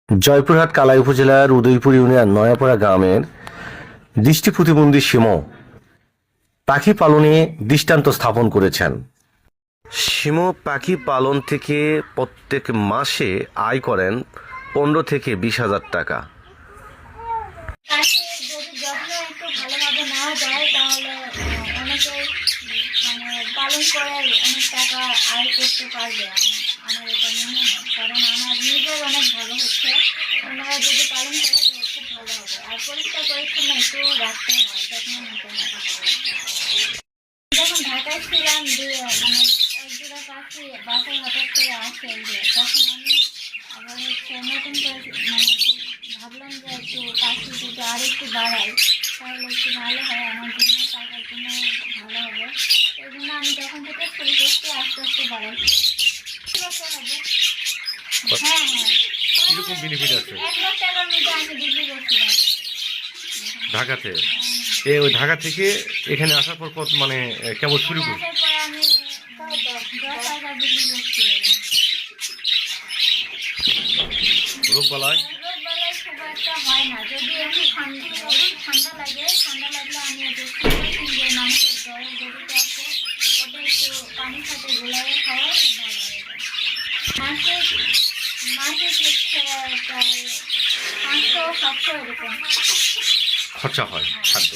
জয়পুরহাট কালাই উপজেলার উদয়পুর ইউনিয়ন নয়াপাড়া গ্রামের দৃষ্টি প্রতিবন্ধী শিমু পাখি পালনে দৃষ্টান্ত স্থাপন করেছেন। শিমু পাখি পালন থেকে প্রত্যেক মাসে আয় করেন 15 থেকে 20,000 টাকা। তাকে যদি যত্ন একটু ভালোভাবে নেওয়া যায় তাহলে অনেকে পালন করে অনেক টাকা আয় করতে পারবে। আমার এটা মনে হয়, কারণ আমার নিজের অনেক ভালো হচ্ছে। ওনারা যদি পালন করে তো খুব ভালো হবে। আর পরিষ্কার পরিচ্ছন্ন একটু রাখতে হয়, যত্ন নিতে হয়। যখন ঢাকায় ছিলাম এক দুটা পাখি বাসায় হঠাৎ করে আসে, তখন আমি আবার নতুন করে ভাবলাম যে একটু পাখি যদি আর একটু বাড়াই তাহলে একটু ভালো হয়, আমার জন্য টাকার জন্য ভালো হবে। এই জন্য আমি তখন থেকে শুরু করছি, আস্তে আস্তে বাড়াইছি। বছর হবে। হ্যাঁ হ্যাঁ, কিরকম বেনিফিট আছে 1 লাখ টাকার মধ্যে আমি বিক্রি করছিলাম ঢাকাতে? ওই ঢাকা থেকে এখানে আসার পর কত কেমন শুরু করি? আসার পরে আমি তাও 10 টাকা বিক্রি করছিলাম। রোগবালাই রোগবালাই খুব একটা হয় না, যদি একটু ঠান্ডা লাগে। ঠান্ডা লাগলে আমি যে মানুষের জ্বরের গরুটা আছে ওটা একটু পানির সাথে গোলায় খাওয়াই ভালো হয়ে যায়। মাসে মাসে হচ্ছে প্রায় 500-700 এরকম খরচা হয় খাদ্য।